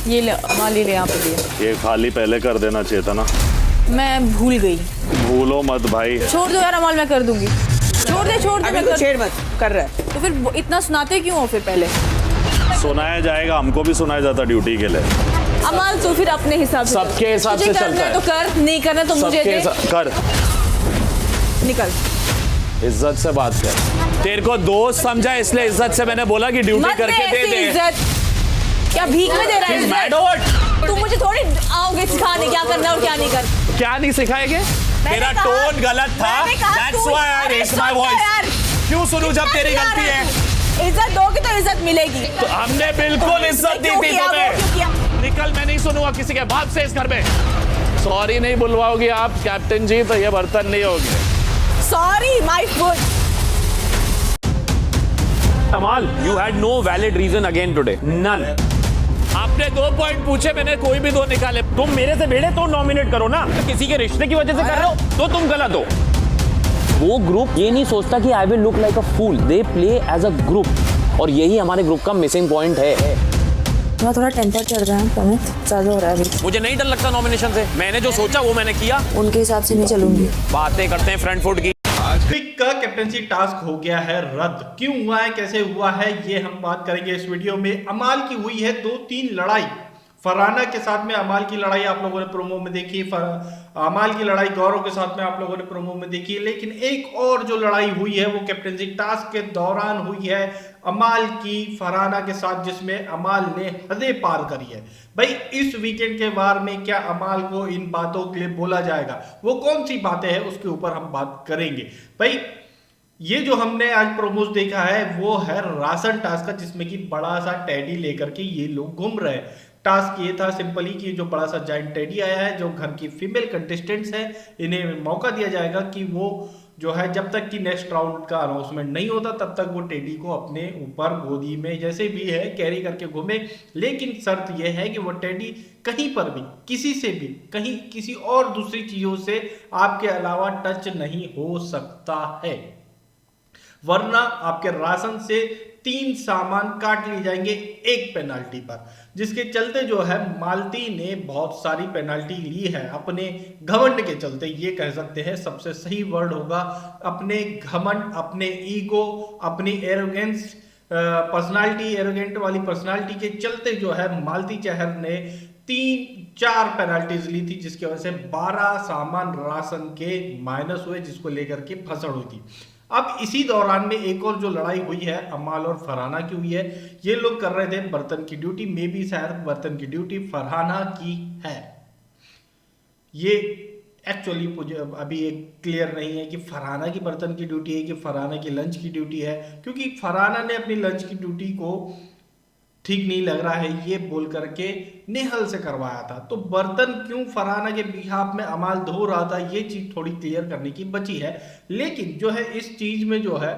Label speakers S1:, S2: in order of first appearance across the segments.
S1: ये ले अमाल, ये ले यहाँ पे दिया।
S2: ये खाली पहले कर देना चाहिए था ना।
S1: मैं भूल गई।
S2: भूलो मत भाई।
S1: छोड़ दो यार अमाल, मैं कर दूंगी। छोड़ दे मैं कर।
S3: छेड़ मत, कर रहा है
S1: तो फिर इतना सुनाते क्यों हो फिर पहले?
S2: सुनाया जाएगा, हमको भी सुनाया जाता ड्यूटी के लिए।
S1: अमाल तो फिर अपने हिसाब से
S4: सबके हिसाब से चलता है।
S1: तो कर, नहीं करना तो मुझे दे।
S2: कर,
S1: निकल।
S4: इज्जत से बात कर। तेरे को दोस्त समझा इसलिए इज्जत से मैंने बोला कि ड्यूटी
S1: मत
S4: करके दे दे।
S1: इज्जत क्या भीख में दे रहा है?
S4: Mad or what?
S1: तुम मुझे थोड़ी आओगे सिखाने क्या करना और क्या नहीं करना।
S4: क्या नहीं सिखाएंगे? तेरा टोन गलत था। That's why I raised my voice. क्यों सुनूं जब तेरी गलती है?
S1: इज्जत दोगे तो इज्जत मिलेगी।
S4: तो हमने बिल्कुल इज्जत दी थी तुम्हें। निकल, मैं नहीं सुनूंगा किसी के बाप से इस घर में। सॉरी नहीं बुलवाओगी आप कैप्टन जी तो ये बर्तन नहीं होगे।
S1: Sorry my foot.
S4: Amal, you had no valid reason again today. None. आपने 2 पॉइंट पूछे, मैंने कोई भी 2 निकाले। तुम मेरे से भिड़े तो नॉमिनेट करो ना। किसी के रिश्ते की वजह से कर रहे हो तो तुम गलत हो। वो ग्रुप ये नहीं सोचता कि I will look like a fool, they play as a group और यही हमारे ग्रुप का मिसिंग पॉइंट है।
S1: मैं थोड़ा टेंपर चढ़ रहा है पमित, ज्यादा हो रहा है।
S4: मुझे नहीं डर लगता नॉमिनेशन से, मैंने जो सोचा वो मैंने किया।
S1: उनके हिसाब से नहीं चलूंगी।
S4: बातें करते हैं फ्रंट फुट की।
S5: क्विक का कैप्टनसी टास्क हो गया है रद्द। क्यों हुआ है, कैसे हुआ है, ये हम बात करेंगे इस वीडियो में। अमाल की हुई है 2-3 लड़ाई। फरहाना के साथ में अमाल की लड़ाई आप लोगों ने प्रोमो में देखी, अमाल की लड़ाई गौरव के साथ में आप लोगों ने प्रोमो में देखी। लेकिन एक और जो लड़ाई हुई है वो कैप्टनसी टास्क के दौरान हुई है अमाल की फरहाना के साथ, जिसमें अमाल ने हदें पार करी है। भाई इस वीकेंड के वार में क्या अमाल को इन बातों के लिए बोला जाएगा? वो कौन सी बातें हैं उसके ऊपर हम बात करेंगे। भाई ये जो हमने आज प्रोमोज देखा है वो है राशन टास्क का, जिसमें कि बड़ा सा टेडी लेकर के ये लोग घूम रहे हैं। टास्क ये था सिंपली कि जो बड़ा सा जाइंट टेडी आया है, जो घर की फीमेल कंटेस्टेंट्स हैं, इन्हें मौका दिया जाएगा कि वो जो है जब तक कि नेक्स्ट राउंड का अनाउंसमेंट नहीं होता तब तक वो टेडी को अपने ऊपर गोदी में जैसे भी है कैरी करके घूमे। लेकिन शर्त यह है कि वो टेडी कहीं पर भी किसी से भी कहीं किसी और दूसरी चीजों से आपके अलावा टच नहीं हो सकता है, वरना आपके राशन से 3 सामान काट लिए जाएंगे एक पेनाल्टी पर। जिसके चलते जो है मालती ने बहुत सारी पेनाल्टी ली है अपने घमंड के चलते। ये कह सकते हैं सबसे सही वर्ड होगा अपने घमंड, अपने ईगो, अपनी एरोगेंस पर्सनालिटी, एरोगेंट वाली पर्सनालिटी के चलते जो है मालती चहर ने 3-4 पेनाल्टीज ली थी, जिसकी वजह से 12 सामान राशन के माइनस हुए, जिसको लेकर के फसड़ हुई थी। अब इसी दौरान में एक और जो लड़ाई हुई है अमाल और फरहाना की हुई है। ये लोग कर रहे थे बर्तन की ड्यूटी, मे भी शायद बर्तन की ड्यूटी फरहाना की है। ये एक्चुअली मुझे अभी एक क्लियर नहीं है कि फरहाना की बर्तन की ड्यूटी है कि फरहाना की लंच की ड्यूटी है, क्योंकि फरहाना ने अपनी लंच की ड्यूटी को ठीक नहीं लग रहा है ये बोल करके नेहल से करवाया था। तो बर्तन क्यों फरहाना के बिहाफ में अमाल धो रहा था, ये चीज थोड़ी क्लियर करने की बची है। लेकिन जो है इस चीज में जो है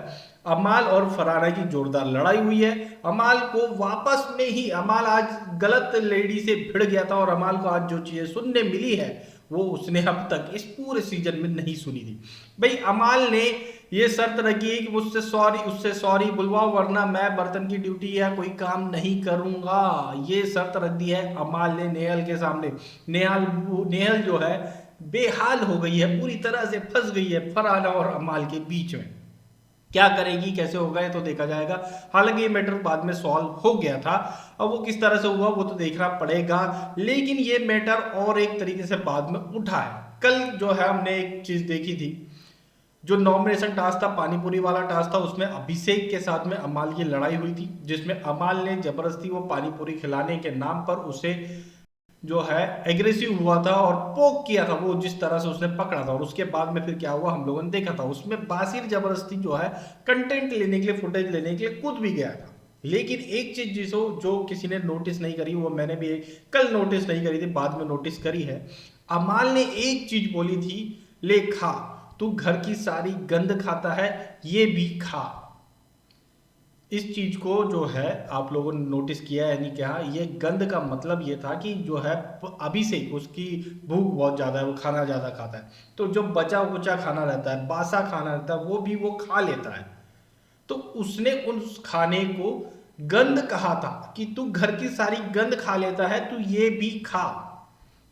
S5: अमाल और फरहाना की जोरदार लड़ाई हुई है। अमाल को वापस में ही, अमाल आज गलत लेडी से भिड़ गया था और अमाल को आज जो चीजें सुनने मिली है वो उसने अब तक इस पूरे सीजन में नहीं सुनी थी। भाई अमाल ने ये शर्त रखी है कि उससे सॉरी बुलवाओ वरना मैं बर्तन की ड्यूटी या कोई काम नहीं करूंगा। ये शर्त रख दी है अमाल ने नेहल के सामने। नेहल जो है बेहाल हो गई है, पूरी तरह से फंस गई है फरहाना और अमाल के बीच में। क्या करेगी, कैसे होगा, ये तो देखा जाएगा। हालांकि ये मैटर बाद में सॉल्व हो गया था, अब वो किस तरह से हुआ वो तो देखना पड़ेगा। लेकिन ये मैटर और एक तरीके से बाद में उठा है। कल जो है हमने एक चीज देखी थी, जो नॉमिनेशन टास्क था, पानीपुरी वाला टास्क था, उसमें अभिषेक के साथ में अमाल की लड़ाई हुई थी, जिसमें अमाल ने जबरदस्ती वो पानीपुरी खिलाने के नाम पर उसे जो है एग्रेसिव हुआ था और पोक किया था, वो जिस तरह से उसने पकड़ा था। और उसके बाद में फिर क्या हुआ हम लोगों ने देखा था, उसमें बासिर जबरदस्ती जो है कंटेंट लेने के लिए, फुटेज लेने के लिए कूद भी गया था। लेकिन एक चीज जिसको जो किसी ने नोटिस नहीं करी, वो मैंने भी कल नोटिस नहीं करी थी, बाद में नोटिस करी है। अमाल ने एक चीज बोली थी, ले खा, तू घर की सारी गंद खाता है, ये भी खा। इस चीज को जो है आप लोगों ने नोटिस किया है नहीं क्या? ये गंद का मतलब ये था कि जो है अभिषेक, उसकी भूख बहुत ज्यादा है, वो खाना ज्यादा खाता है, तो जो बचा कुचा खाना रहता है, बासा खाना रहता है, वो भी वो खा लेता है। तो उसने उस खाने को गंद कहा था कि तू घर की सारी गंद खा लेता है, तू ये भी खा।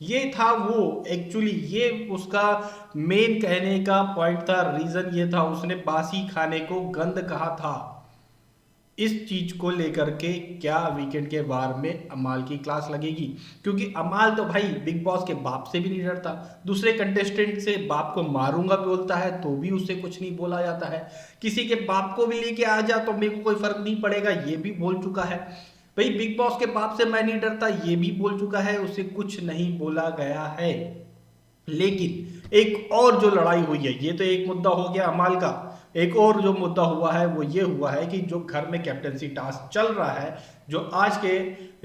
S5: ये था वो एक्चुअली, ये उसका मेन कहने का पॉइंट था, रीजन ये था, उसने बासी खाने को गंद कहा था। इस चीज को लेकर के क्या वीकेंड के बार में अमाल की क्लास लगेगी, क्योंकि अमाल तो भाई बिग बॉस के बाप से भी नहीं डरता, दूसरे कंटेस्टेंट से बाप को मारूंगा बोलता है तो भी उससे कुछ नहीं बोला जाता है, किसी के बाप को भी लेके आ जा तो मेरे को कोई फर्क नहीं पड़ेगा, ये भी बोल चुका है। भाई बिग बॉस के बाप से मैं नहीं डरता, ये भी बोल चुका है, उसे कुछ नहीं बोला गया है। लेकिन एक और जो लड़ाई हुई है, ये तो एक मुद्दा हो गया अमाल का, एक और जो मुद्दा हुआ है वो ये हुआ है कि जो घर में कैप्टनसी टास्क चल रहा है, जो आज के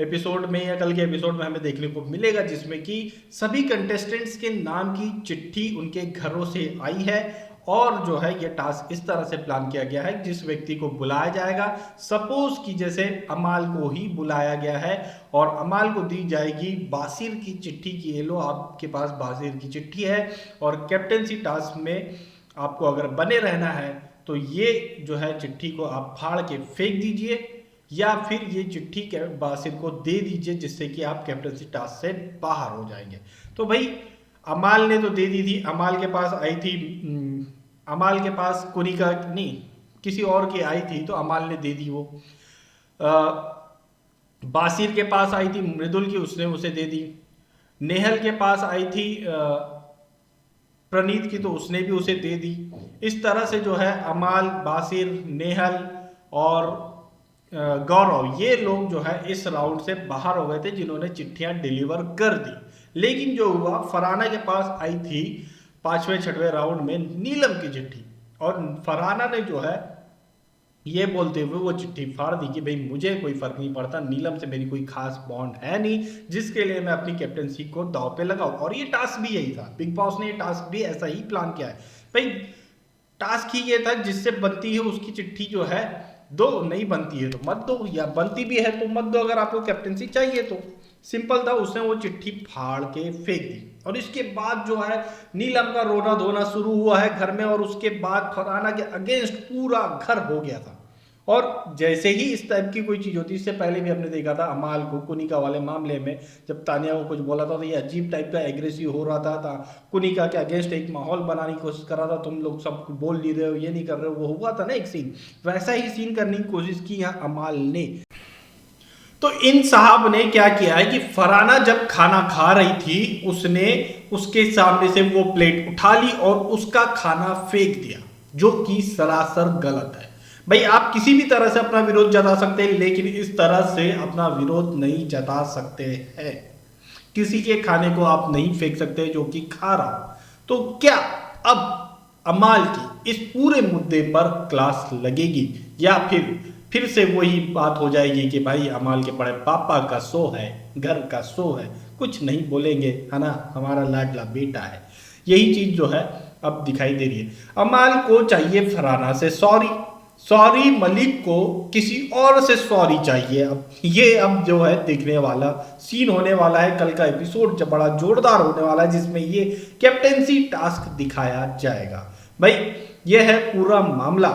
S5: एपिसोड में या कल के एपिसोड में हमें देखने को मिलेगा, जिसमें कि सभी कंटेस्टेंट्स के नाम की चिट्ठी उनके घरों से आई है। और जो है ये टास्क इस तरह से प्लान किया गया है, जिस व्यक्ति को बुलाया जाएगा, सपोज कि जैसे अमाल को ही बुलाया गया है और अमाल को दी जाएगी बासिर की चिट्ठी की, ये लो आपके पास बासिर की चिट्ठी है और कैप्टनसी टास्क में आपको अगर बने रहना है तो ये जो है चिट्ठी को आप फाड़ के फेंक दीजिए या फिर ये चिट्ठी बासिर को दे दीजिए, जिससे कि आप कैप्टनसी टास्क से बाहर हो जाएंगे। तो भाई अमाल ने तो दे दी थी, अमाल के पास आई थी, अमाल के पास कुनिका नहीं किसी और की आई थी तो अमाल ने दे दी वो। बासिर के पास आई थी मृदुल की, उसने उसे दे दी। नेहल के पास आई थी प्रणीत की, तो उसने भी उसे दे दी। इस तरह से जो है अमाल, बासिर, नेहल और गौरव, ये लोग जो है इस राउंड से बाहर हो गए थे जिन्होंने चिट्ठियां डिलीवर कर दी। लेकिन जो हुआ, फरहाना के पास आई थी 5वें-6वें राउंड में नीलम की चिट्ठी और फरहाना ने जो है ये बोलते हुए वो चिट्ठी फाड़ दी कि भाई मुझे कोई फर्क नहीं पड़ता, नीलम से मेरी कोई खास बॉन्ड है नहीं जिसके लिए मैं अपनी कैप्टनसी को दांव पे लगाऊं। और ये टास्क भी यही था, बिग बॉस ने ये टास्क भी ऐसा ही प्लान किया है। भाई टास्क ही ये था, जिससे बनती है उसकी चिट्ठी जो है दो, नहीं बनती है तो मत दो, या बनती भी है तो मत दो अगर आपको कैप्टनसी चाहिए तो। सिंपल था, उसने वो चिट्ठी फाड़ के फेंक दी। और इसके बाद जो है नीलम का रोना धोना शुरू हुआ है घर में, और उसके बाद फरहाना के अगेंस्ट पूरा घर हो गया था। और जैसे ही इस टाइप की कोई चीज होती, इससे पहले भी हमने देखा था अमाल को कुनिका वाले मामले में, जब तानिया को कुछ बोला था तो ये अजीब टाइप का एग्रेसिव हो रहा था कुनिका के अगेंस्ट एक माहौल बनाने की कोशिश कर रहा था, तुम लोग सब बोल नहीं रहे हो, ये नहीं कर रहे हो, वो हुआ था ना एक सीन, वैसा ही सीन करने की कोशिश की यहाँ अमाल ने। तो इन साहब ने क्या किया है कि फरहाना जब खाना खा रही थी, उसने उसके सामने से वो प्लेट उठा ली और उसका खाना फेंक दिया, जो कि सरासर गलत है। भाई आप किसी भी तरह से अपना विरोध जता सकते हैं, लेकिन इस तरह से अपना विरोध नहीं जता सकते हैं। किसी के खाने को आप नहीं फेंक सकते जो कि खा रहा हो। तो क्या अब अमाल की इस पूरे मुद्दे पर क्लास लगेगी, या फिर से वही बात हो जाएगी कि भाई अमाल के बड़े पापा का शो है, घर का शो है, कुछ नहीं बोलेंगे, है ना, हमारा लाडला बेटा है। यही चीज जो है अब दिखाई दे रही है। अमाल को चाहिए फरहाना से सॉरी, मलिक को किसी और से सॉरी चाहिए। अब जो है देखने वाला सीन होने वाला है, कल का एपिसोड जब बड़ा जोरदार होने वाला है, जिसमें ये कैप्टेंसी टास्क दिखाया जाएगा। भाई ये है पूरा मामला,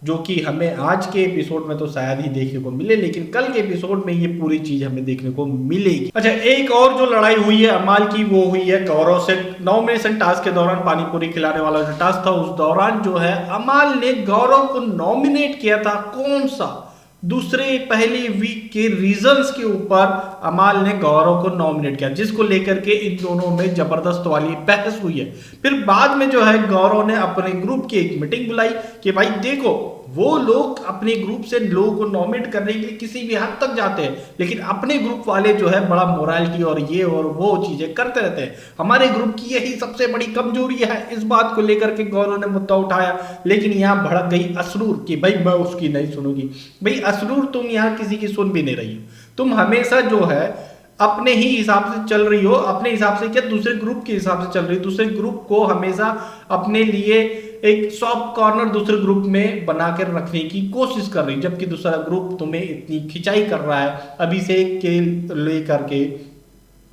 S5: जो कि हमें आज के एपिसोड में तो शायद ही देखने को मिले, लेकिन कल के एपिसोड में ये पूरी चीज हमें देखने को मिलेगी। अच्छा, एक और जो लड़ाई हुई है अमाल की, वो हुई है गौरव से। नॉमिनेशन टास्क के दौरान पानीपुरी खिलाने वाला जो टास्क था, उस दौरान जो है अमाल ने गौरव को नॉमिनेट किया था। कौन सा? पहले वीक के रीजंस के ऊपर अमाल ने गौरव को नॉमिनेट किया, जिसको लेकर के इन दोनों में जबरदस्त वाली बहस हुई है। फिर बाद में जो है गौरव ने अपने ग्रुप की एक मीटिंग बुलाई कि भाई देखो, वो लोग अपने ग्रुप से लोगों को नॉमिनेट करने के लिए किसी भी हद तक जाते हैं, लेकिन अपने ग्रुप वाले जो है बड़ा मोरालिटी और ये और वो चीजें करते रहते हैं। हमारे ग्रुप की यही सबसे बड़ी कमजोरी है। इस बात को लेकर के गौरव ने मुद्दा उठाया, लेकिन यहाँ भड़क गई असरूर कि भाई मैं उसकी नहीं सुनूंगी। भाई असरूर, तुम यहाँ किसी की सुन भी नहीं रही हो, तुम हमेशा जो है अपने ही हिसाब से चल रही हो। अपने हिसाब से क्या, दूसरे ग्रुप के हिसाब से चल रही हो। दूसरे ग्रुप को हमेशा अपने लिए एक सॉफ्ट कॉर्नर दूसरे ग्रुप में बना कर रखने की कोशिश कर रही, जबकि दूसरा ग्रुप तुम्हें इतनी खिंचाई कर रहा है, अभिषेक के लेकर के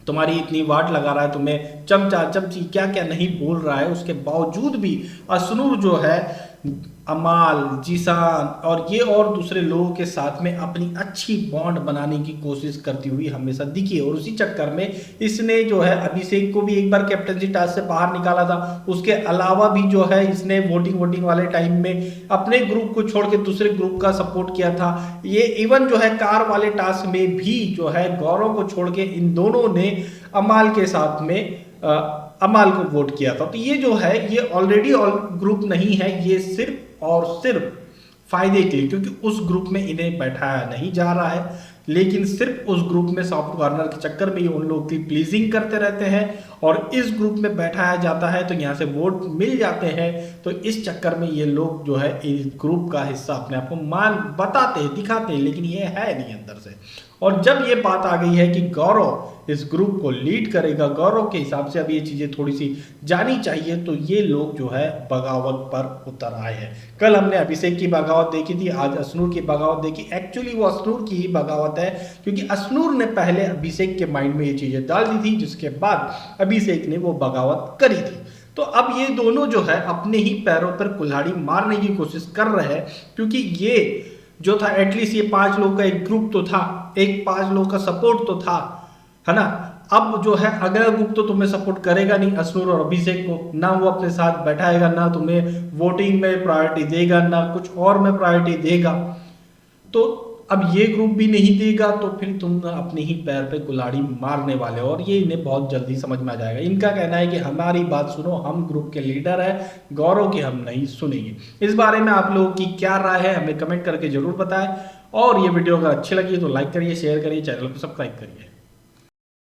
S5: तुम्हारी इतनी वाट लगा रहा है, तुम्हें चमचा चमची क्या क्या नहीं बोल रहा है, उसके बावजूद भी असनूर जो है अमाल, जीसान और ये और दूसरे लोगों के साथ में अपनी अच्छी बॉन्ड बनाने की कोशिश करती हुई हमेशा दिखी और उसी चक्कर में इसने जो है अभिषेक को भी एक बार कैप्टनसी टास्क से बाहर निकाला था। उसके अलावा भी जो है इसने वोटिंग वाले टाइम में अपने ग्रुप को छोड़ के दूसरे ग्रुप का सपोर्ट किया था। ये इवन जो है कार वाले टास्क में भी जो है गौरव को छोड़ के इन दोनों ने अमाल के साथ में अमाल को वोट किया था। तो ये जो है ये ऑलरेडी ग्रुप नहीं है, ये सिर्फ और सिर्फ फायदे के लिए, क्योंकि उस ग्रुप में इन्हें बैठाया नहीं जा रहा है, लेकिन सिर्फ उस ग्रुप में सॉफ्ट कॉर्नर के चक्कर में ये उन लोगों की प्लीजिंग करते रहते हैं और इस ग्रुप में बैठाया जाता है तो यहाँ से वोट मिल जाते हैं। तो इस चक्कर में ये लोग जो है इस ग्रुप का हिस्सा अपने आप को बताते हैं, दिखाते हैं, लेकिन ये है नहीं अंदर से। और जब ये बात आ गई है कि गौरव इस ग्रुप को लीड करेगा, गौरव के हिसाब से अब ये चीजें थोड़ी सी जानी चाहिए, तो ये लोग जो है बगावत पर उतर आए हैं। कल हमने अभिषेक की बगावत देखी थी, आज अशनूर की बगावत देखी। एक्चुअली वो अशनूर की ही बगावत है, क्योंकि अशनूर ने पहले अभिषेक के माइंड में ये चीजें डाल दी थी, जिसके बाद अभिषेक ने वो बगावत करी थी। तो अब ये दोनों जो है अपने ही पैरों पर कुल्हाड़ी मारने की कोशिश कर रहे हैं, क्योंकि ये जो था एटलीस्ट ये 5 लोग का एक ग्रुप तो था, एक 5 लोग का सपोर्ट तो था, है ना। अब जो है अगला ग्रुप तो तुम्हें सपोर्ट करेगा नहीं, अशनूर और अभिषेक को, ना वो अपने साथ बैठाएगा, ना तुम्हें वोटिंग में प्रायोरिटी देगा, ना कुछ और में प्रायोरिटी देगा। तो अब ये ग्रुप भी नहीं देगा, तो फिर तुम अपने ही पैर पे कुल्हाड़ी मारने वाले हो, और ये इन्हें बहुत जल्दी समझ में आ जाएगा। इनका कहना है कि हमारी बात सुनो, हम ग्रुप के लीडर हैं, गौरव की हम नहीं सुनेंगे। इस बारे में आप लोगों की क्या राय है हमें कमेंट करके जरूर बताएं, और ये वीडियो अगर अच्छी लगी तो लाइक करिए, शेयर करिए, चैनल को सब्सक्राइब करिए।